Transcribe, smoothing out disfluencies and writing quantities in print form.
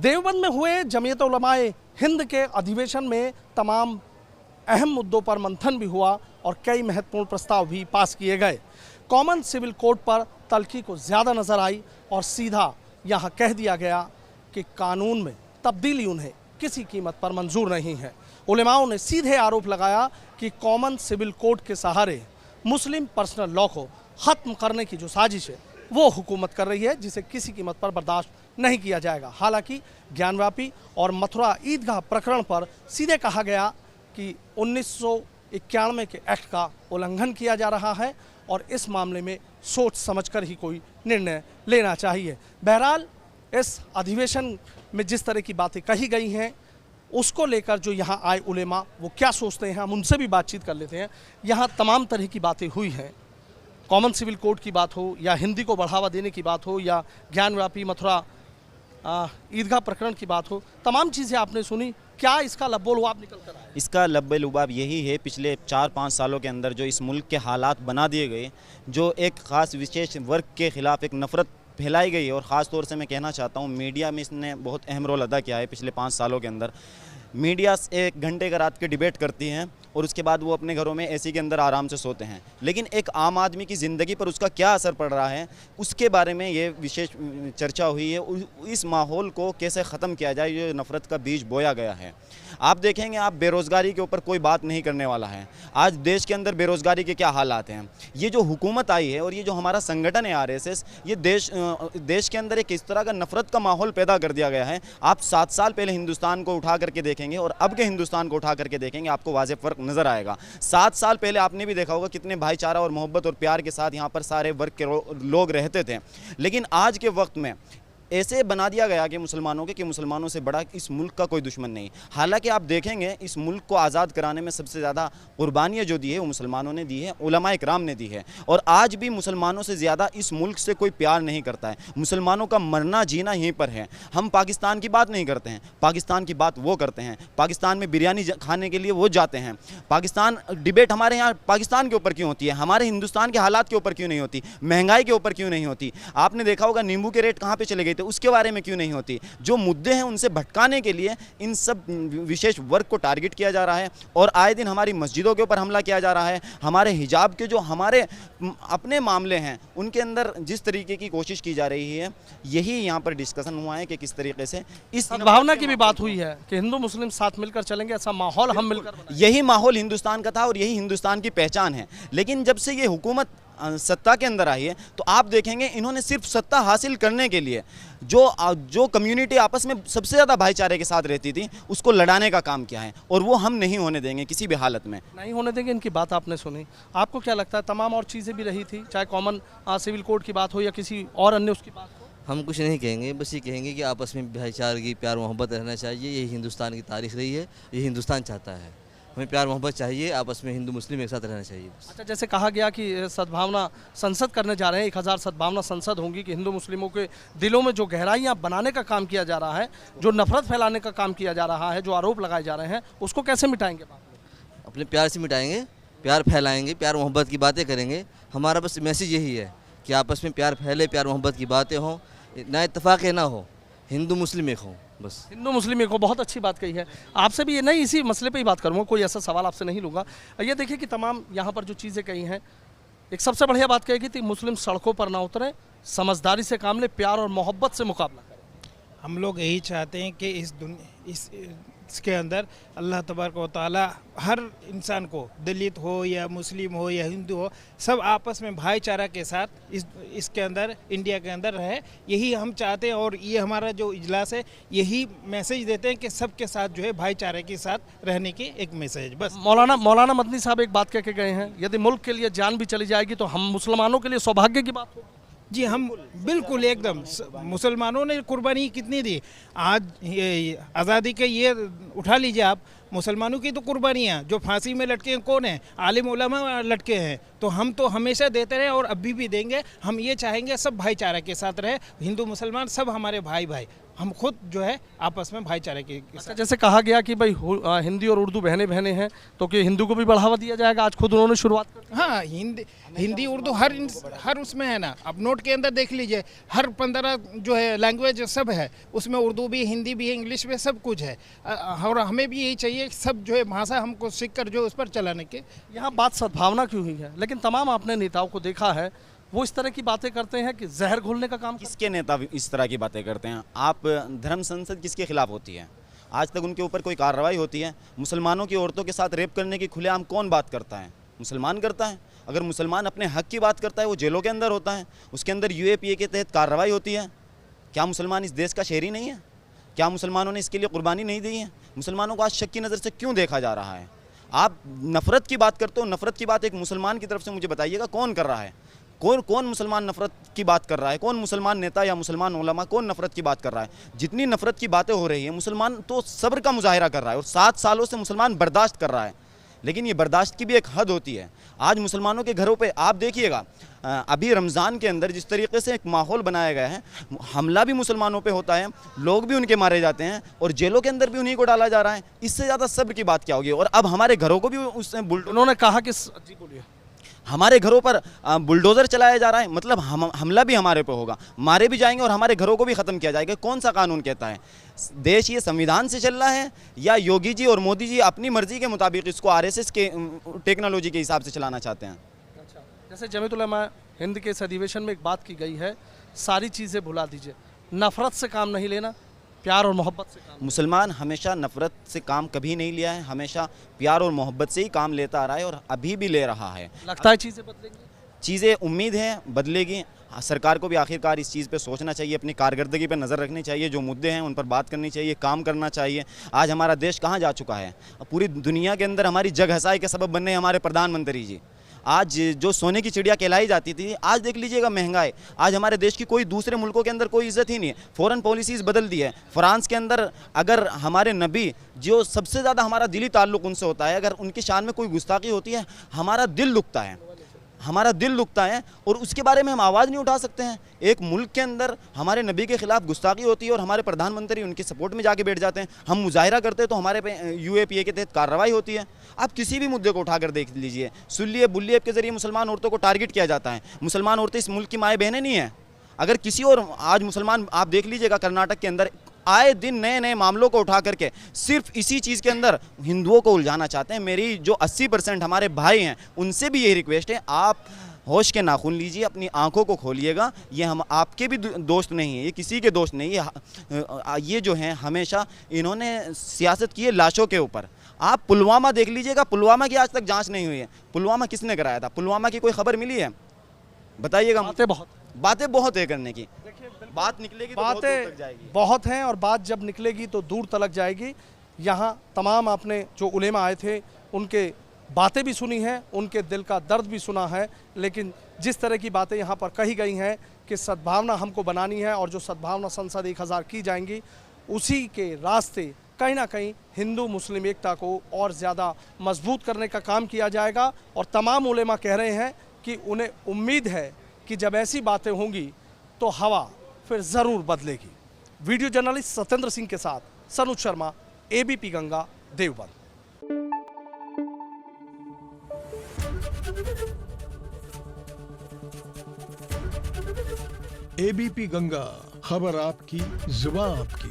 देवबंद में हुए जमीयत उलमाए हिंद के अधिवेशन में तमाम अहम मुद्दों पर मंथन भी हुआ और कई महत्वपूर्ण प्रस्ताव भी पास किए गए। कॉमन सिविल कोड पर तल्खी को ज़्यादा नज़र आई और सीधा यहाँ कह दिया गया कि कानून में तब्दीली उन्हें किसी कीमत पर मंजूर नहीं है। उलेमाओं ने सीधे आरोप लगाया कि कॉमन सिविल कोड के सहारे मुस्लिम पर्सनल लॉ को ख़त्म करने की जो साजिश है वो हुकूमत कर रही है, जिसे किसी कीमत पर बर्दाश्त नहीं किया जाएगा। हालांकि ज्ञानव्यापी और मथुरा ईदगाह प्रकरण पर सीधे कहा गया कि 1991 के एक्ट का उल्लंघन किया जा रहा है और इस मामले में सोच समझकर ही कोई निर्णय लेना चाहिए। बहरहाल इस अधिवेशन में जिस तरह की बातें कही गई हैं उसको लेकर जो यहाँ आए उलेमा वो क्या सोचते हैं, हम उनसे भी बातचीत कर लेते हैं। यहाँ तमाम तरह की बातें हुई हैं, कॉमन सिविल कोड की बात हो या हिंदी को बढ़ावा देने की बात हो या ज्ञानव्यापी मथुरा ईदगाह प्रकरण की बात हो, तमाम चीज़ें आपने सुनी। क्या इसका लब्बो-लुआब निकल कर आया? इसका लब्बो-लुआब यही है, पिछले 4-5 सालों के अंदर जो इस मुल्क के हालात बना दिए गए, जो एक ख़ास विशेष वर्ग के ख़िलाफ़ एक नफ़रत फैलाई गई है और ख़ास तौर से मैं कहना चाहता हूँ मीडिया में इसने बहुत अहम रोल अदा किया है। पिछले 5 सालों के अंदर मीडिया 1 घंटे का रात के डिबेट करती हैं और उसके बाद वो अपने घरों में एसी के अंदर आराम से सोते हैं, लेकिन एक आम आदमी की ज़िंदगी पर उसका क्या असर पड़ रहा है उसके बारे में ये विशेष चर्चा हुई है। इस माहौल को कैसे ख़त्म किया जाए, ये नफ़रत का बीज बोया गया है। आप देखेंगे, आप बेरोज़गारी के ऊपर कोई बात नहीं करने वाला है। आज देश के अंदर बेरोज़गारी के क्या हालात हैं, ये जो हुकूमत आई है और ये जो हमारा संगठन है आरएसएस, ये देश के अंदर एक इस तरह का नफ़रत का माहौल पैदा कर दिया गया है। आप 7 साल पहले हिंदुस्तान को उठा करके देखेंगे और अब के हिंदुस्तान को उठा करके देखेंगे, आपको वाज़ेह फ़र्क नज़र आएगा। 7 साल पहले आपने भी देखा होगा कितने भाईचारा और मोहब्बत और प्यार के साथ यहाँ पर सारे वर्ग के लोग रहते थे, लेकिन आज के वक्त में ऐसे बना दिया गया कि मुसलमानों के कि मुसलमानों से बड़ा इस मुल्क का कोई दुश्मन नहीं। हालांकि आप देखेंगे इस मुल्क को आज़ाद कराने में सबसे ज़्यादा कुर्बानियाँ जो दी है वो मुसलमानों ने दी है, उलमाए किराम ने दी है, और आज भी मुसलमानों से ज़्यादा इस मुल्क से कोई प्यार नहीं करता है। मुसलमानों का मरना जीना यहीं पर है। हम पाकिस्तान की बात नहीं करते हैं, पाकिस्तान की बात वो करते हैं। पाकिस्तान में बिरयानी खाने के लिए वो जाते हैं। पाकिस्तान डिबेट हमारे यहाँ पाकिस्तान के ऊपर क्यों होती है, हमारे हिंदुस्तान के हालात के ऊपर क्यों नहीं होती, महंगाई के ऊपर क्यों नहीं होती? आपने देखा होगा नींबू के रेट कहाँ पर चले गए थे, उसके बारे में क्यों नहीं होती? जो मुद्दे हैं उनसे भटकाने के लिए इन सब विशेष वर्ग को टारगेट किया जा रहा है और आए दिन हमारी मस्जिदों के ऊपर हमला किया जा रहा है। हमारे हिजाब के जो हमारे अपने मामले हैं उनके अंदर जिस तरीके की कोशिश की जा रही है, यही यहाँ पर डिस्कशन हुआ है कि किस तरीके से इस भावना की भी बात हुई है कि हिंदू मुस्लिम साथ मिलकर चलेंगे, ऐसा माहौल हम मिलकर, यही माहौल हिंदुस्तान का था और यही हिंदुस्तान की पहचान है। लेकिन जब से ये हुकूमत सत्ता के अंदर आई है तो आप देखेंगे इन्होंने सिर्फ सत्ता हासिल करने के लिए जो कम्युनिटी आपस में सबसे ज़्यादा भाईचारे के साथ रहती थी उसको लड़ाने का काम किया है, और वो हम नहीं होने देंगे, किसी भी हालत में नहीं होने देंगे। इनकी बात आपने सुनी, आपको क्या लगता है? तमाम और चीज़ें भी रही थी, चाहे कॉमन सिविल कोड की बात हो या किसी और अन्य उसकी बात हो। हम कुछ नहीं कहेंगे, बस ये कहेंगे कि आपस में भाईचारगी, प्यार मोहब्बत रहना चाहिए। यही हिंदुस्तान की तारीख रही है, ये हिंदुस्तान चाहता है। हमें प्यार मोहब्बत चाहिए, आपस में हिंदू मुस्लिम एक साथ रहना चाहिए। अच्छा, जैसे कहा गया कि सद्भावना संसद करने जा रहे हैं, 1000 सद्भावना संसद होंगी कि हिंदू मुस्लिमों के दिलों में जो गहराइयाँ बनाने का काम किया जा रहा है, जो नफरत फैलाने का काम किया जा रहा है, जो आरोप लगाए जा रहे हैं, उसको कैसे मिटाएंगे? अपने प्यार से मिटाएंगे, प्यार फैलाएंगे, प्यार मोहब्बत की बातें करेंगे। हमारा बस मैसेज यही है कि आपस में प्यार फैले, प्यार मोहब्बत की बातें हों, ना इत्तेफाक ना हो, हिंदू मुस्लिम एक हों, बस हिंदू मुस्लिम एक हो। बहुत अच्छी बात कही है। आपसे भी ये नहीं, इसी मसले पे ही बात करूँगा, कोई ऐसा सवाल आपसे नहीं लूँगा। ये देखिए कि तमाम यहाँ पर जो चीज़ें कही हैं, एक सबसे बढ़िया बात कही कि मुस्लिम सड़कों पर ना उतरें, समझदारी से काम लें, प्यार और मोहब्बत से मुकाबला करें। हम लोग यही चाहते हैं कि इसके अंदर अल्लाह तबारक व तआला हर इंसान को, दलित हो या मुस्लिम हो या हिंदू हो, सब आपस में भाईचारा के साथ इसके अंदर, इंडिया के अंदर रहे। यही हम चाहते हैं और ये हमारा जो इजलास है यही मैसेज देते हैं कि सबके साथ जो है भाईचारे के साथ रहने की एक मैसेज। बस मौलाना मदनी साहब एक बात कह के गए हैं, यदि मुल्क के लिए जान भी चली जाएगी तो हम मुसलमानों के लिए सौभाग्य की बात होगी। जी, हम बिल्कुल एकदम, मुसलमानों ने कुर्बानी कितनी दी। आज आज़ादी के ये उठा लीजिए आप, मुसलमानों की तो कुर्बानियाँ, जो फांसी में लटके हैं कौन है? आलिम उलमा लटके हैं। तो हम तो हमेशा देते रहे और अभी भी देंगे। हम ये चाहेंगे सब भाईचारा के साथ रहे, हिंदू मुसलमान सब हमारे भाई भाई। हम खुद जो है आपस में भाईचारे के अच्छा, जैसे कहा गया कि भाई हिंदी और उर्दू बहने बहने हैं, तो कि हिंदू को भी बढ़ावा दिया जाएगा? आज खुद उन्होंने शुरुआत कर दी। हाँ, हिंदी उर्दू हर उसमें है ना। अब नोट के अंदर देख लीजिए, हर 15 जो है लैंग्वेज सब है उसमें, उर्दू भी, हिंदी भी, इंग्लिश भी, सब कुछ है। और हमें भी यही चाहिए कि सब जो है भाषा हमको सीख कर जो उस पर चलाने के। यहाँ बात सद्भावना की हुई है, लेकिन तमाम आपने नेताओं को देखा है वो इस तरह की बातें करते हैं कि जहर घोलने का काम करते किसके नेता इस तरह की बातें करते हैं? आप धर्म संसद किसके खिलाफ होती है? आज तक उनके ऊपर कोई कार्रवाई होती है? मुसलमानों की औरतों के साथ रेप करने की खुलेआम कौन बात करता है? मुसलमान करता है। अगर मुसलमान अपने हक की बात करता है वो जेलों के अंदर होता है, उसके अंदर यूएपीए के तहत कार्रवाई होती है। क्या मुसलमान इस देश का शहरी नहीं है? क्या मुसलमानों ने इसके लिए कुर्बानी नहीं दी है? मुसलमानों को आज शक की नज़र से क्यों देखा जा रहा है? आप नफ़रत की बात करते हो, नफ़रत की बात एक मुसलमान की तरफ से मुझे बताइएगा कौन कर रहा है? कौन मुसलमान नफ़रत की बात कर रहा है? कौन मुसलमान नेता या मुसलमान उलमा कौन नफ़रत की बात कर रहा है? जितनी नफ़रत की बातें हो रही है, मुसलमान तो सब्र का मुजाहिरा कर रहा है और 7 सालों से मुसलमान बर्दाश्त कर रहा है, लेकिन ये बर्दाश्त की भी एक हद होती है। आज मुसलमानों के घरों पे आप देखिएगा, अभी रमज़ान के अंदर जिस तरीके से एक माहौल बनाया गया है, हमला भी मुसलमानों पे होता है, लोग भी उनके मारे जाते हैं और जेलों के अंदर भी उन्हीं को डाला जा रहा है। इससे ज़्यादा सब्र की बात क्या होगी? और अब हमारे घरों को भी उससे उन्होंने कहा कि जी बोलिए, हमारे घरों पर बुलडोज़र चलाया जा रहा है, मतलब हमला भी हमारे पे होगा, मारे भी जाएंगे और हमारे घरों को भी ख़त्म किया जाएगा। कौन सा कानून कहता है? देश ये संविधान से चल रहा है या योगी जी और मोदी जी अपनी मर्ज़ी के मुताबिक इसको आरएसएस के टेक्नोलॉजी के हिसाब से चलाना चाहते हैं? अच्छा, जैसे जमीयत उलमा हिंद के इस अधिवेशन में एक बात की गई है, सारी चीज़ें भुला दीजिए, नफ़रत से काम नहीं लेना, प्यार और मोहब्बत से काम। मुसलमान हमेशा नफ़रत से काम कभी नहीं लिया है, हमेशा प्यार और मोहब्बत से ही काम लेता आ रहा है और अभी भी ले रहा है। लगता है चीज़ें बदलेंगी? चीज़ें उम्मीद है बदलेगी। सरकार को भी आखिरकार इस चीज़ पे सोचना चाहिए, अपनी कारकर्दगी पे नज़र रखनी चाहिए, जो मुद्दे हैं उन पर बात करनी चाहिए, काम करना चाहिए। आज हमारा देश कहाँ जा चुका है? पूरी दुनिया के अंदर हमारी जग हसाई के सबब बने हमारे प्रधानमंत्री जी। आज जो सोने की चिड़िया कहलाई जाती थी, आज देख लीजिएगा महंगाई। आज हमारे देश की कोई दूसरे मुल्कों के अंदर कोई इज्जत ही नहीं है। फ़ॉरेन पॉलिसीज़ बदल दी है। फ्रांस के अंदर अगर हमारे नबी, जो सबसे ज़्यादा हमारा दिली ताल्लुक़ उनसे होता है, अगर उनकी शान में कोई गुस्ताखी होती है, हमारा दिल दुखता है, हमारा दिल दुखता है और उसके बारे में हम आवाज़ नहीं उठा सकते हैं। एक मुल्क के अंदर हमारे नबी के खिलाफ गुस्ताखी होती है और हमारे प्रधानमंत्री उनके सपोर्ट में जाके बैठ जाते हैं। हम मुजाहिरा करते हैं तो हमारे पे यूएपीए के तहत कार्रवाई होती है। आप किसी भी मुद्दे को उठाकर देख लीजिए, सुल्लिए बुल्लिए के ज़रिए मुसलमान औरतों को टारगेट किया जाता है। मुसलमान औरतें इस मुल्क की माएँ बहनें नहीं हैं। अगर किसी और आज मुसलमान, आप देख लीजिएगा कर्नाटक के अंदर आए दिन नए नए मामलों को उठा करके सिर्फ इसी चीज़ के अंदर हिंदुओं को उलझाना चाहते हैं। मेरी जो 80% हमारे भाई हैं उनसे भी यही रिक्वेस्ट है, आप होश के नाखून लीजिए, अपनी आंखों को खोलिएगा। ये हम आपके भी दोस्त नहीं है, ये किसी के दोस्त नहीं है। ये जो हैं हमेशा इन्होंने सियासत की है लाशों के ऊपर। आप पुलवामा देख लीजिएगा, पुलवामा की आज तक जांच नहीं हुई है। पुलवामा किसने कराया था? पुलवामा की कोई खबर मिली है? बताइएगा। बातें बहुत है करने की, बात निकलेगी तो बहुत दूर तक जाएगी। बहुत हैं और बात जब निकलेगी तो दूर तलक जाएगी। यहाँ तमाम आपने जो उलेमा आए थे उनके बातें भी सुनी हैं, उनके दिल का दर्द भी सुना है, लेकिन जिस तरह की बातें यहाँ पर कही गई हैं कि सद्भावना हमको बनानी है और जो सद्भावना संसद 1000 की जाएंगी, उसी के रास्ते कहीं ना कहीं हिंदू मुस्लिम एकता को और ज़्यादा मजबूत करने का काम किया जाएगा। और तमाम उलेमा कह रहे हैं कि उन्हें उम्मीद है कि जब ऐसी बातें होंगी तो हवा फिर ज़रूर बदलेगी। वीडियो जर्नलिस्ट सत्येंद्र सिंह के साथ सनुज शर्मा, एबीपी गंगा, देवबंद। एबीपी गंगा, खबर आपकी, जुबान आपकी।